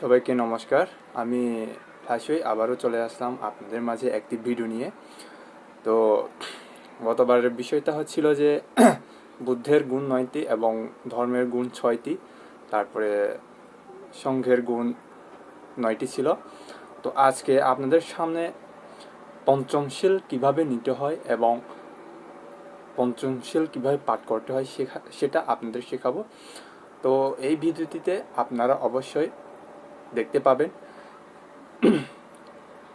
সবাইকে নমস্কার। আমি ফাঁসই আবারও চলে আসলাম আপনাদের মাঝে একটি ভিডিও নিয়ে। তো গতবারের বিষয়টা হচ্ছিল যে বুদ্ধের গুণ 9টি এবং ধর্মের গুণ 6টি, তারপরে সংঘের গুণ 9টি ছিল। তো আজকে আপনাদের সামনে পঞ্চমশীল কিভাবে নিতে হয় এবং পঞ্চমশীল কিভাবে পাঠ করতে হয় সেটা আপনাদের শেখাবো। তো এই ভিডিওটিতে আপনারা অবশ্যই দেখতে পাবেন।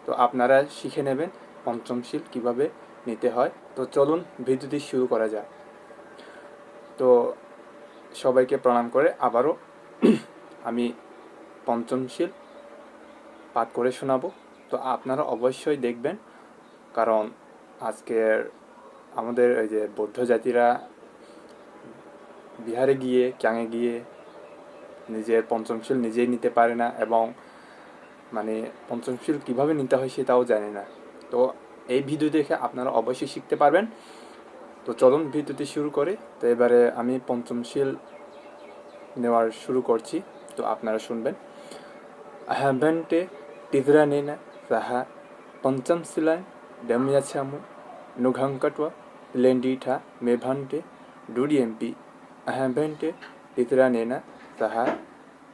তো আপনারা শিখে নেবেন পঞ্চমশীল কিভাবে নিতে হয়। তো চলুন ভিডিওটি শুরু করা যাক। তো সবাইকে প্রণাম করে আবারও আমি পঞ্চমশীল পাঠ করে শোনাবো। তো আপনারা অবশ্যই দেখবেন, কারণ আজকের আমাদের এই যে বৌদ্ধ জাতিরা বিহারে গিয়ে ক্যাঙে গিয়ে নিজের পঞ্চমশীল নিজেই নিতে পারে না এবং পঞ্চমশীল কীভাবে নিতে হয় সেটাও জানে না। তো এই ভিডিও দেখে আপনারা অবশ্যই শিখতে পারবেন। তো চলুন ভিডিওটি শুরু করি। তো এবারে আমি পঞ্চমশীল নেওয়ার শুরু করছি, তো আপনারা শুনবেন। আহ্যাভেন্টে টিজরা Naina Saha পঞ্চমশিলায় ডমিয়াছামু নুঘাঙ্কটওয়া লেন্ডিঠা মেভান্টে ডুরিএমপি আহ্যাভেন্টে টিজরা Naina Saha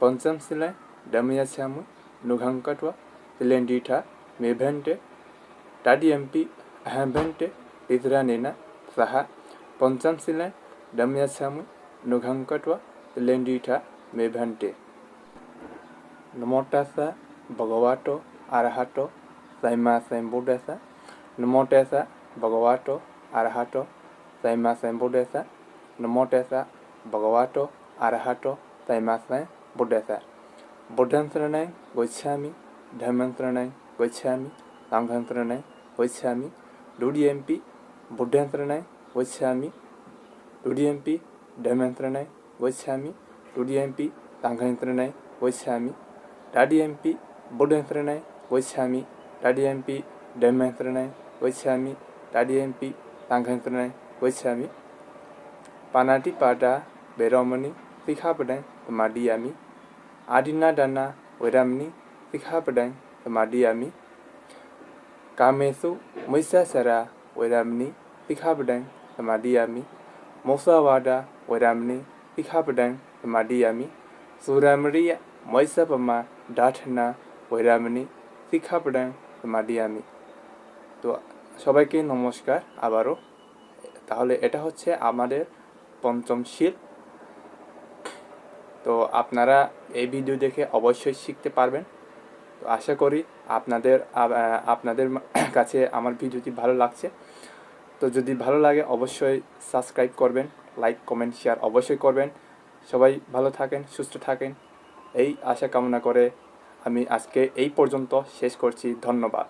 পঞ্চমশিলায় ডমিয়াছামু নুঘাঙ্কটওয়া লেন্ডিঠা মেভান্টে টাডিএমপি আহ্যাভেন্টে টিজরা Naina Saha পঞ্চমশিলায় ডমিয়াছামু নুঘাঙ্কটওয়া লেন্ডিঠা মেভান্টে। Namo tassa bhagavato arahato saima sambuddhassa. Namo tassa bhagavato arahato saima sambuddhassa. Namo tassa bhagavato arahato saima sambuddhassa. Buddham saranang gacchami, dhammam saranang gacchami, sangham saranang gacchami. Dudiyampi buddham saranang gacchami, dudiyampi dhammam saranang gacchami, dudiyampi sangham saranang gacchami. টাডিএমপি বুদ্ধং শরণায় গচ্ছামি, টাডিএমপি ধম্মং শরণায় গচ্ছামি, টাডিএমপি সাংঘং শরণায় গচ্ছামি। পানাটি পাটা বেরমণি শিক্ষাপদং সমাদিয়ামি, আদিনা দানা ওইরামনি শিক্ষাপদং সমাদিয়ামি। কামেষু মৈসাচারা ওইরামনি শিক্ষাপদং সমাদিয়ামি, মোসাবাদা ওইরামনি শিক্ষাপদং সমাদিয়ামি। সুরামরিয়া মৈসাপমা ডাঠনা ওইরামনি শিক্ষাপদং সমাদিয়ামি। তো সবাইকে নমস্কার আবারও। তাহলে এটা হচ্ছে আমাদের পঞ্চমশীল। তো আপনারা এই ভিডিও দেখে অবশ্যই শিখতে পারবেন। তো আশা করি আপনাদের কাছে আমার ভিডিওটি ভালো লাগছে। তো যদি ভালো লাগে অবশ্যই সাবস্ক্রাইব করবেন, লাইক কমেন্ট শেয়ার অবশ্যই করবেন। সবাই ভালো থাকেন, সুস্থ থাকেন, এই আশা কামনা করে আমি আজকে এই পর্যন্ত শেষ করছি। ধন্যবাদ।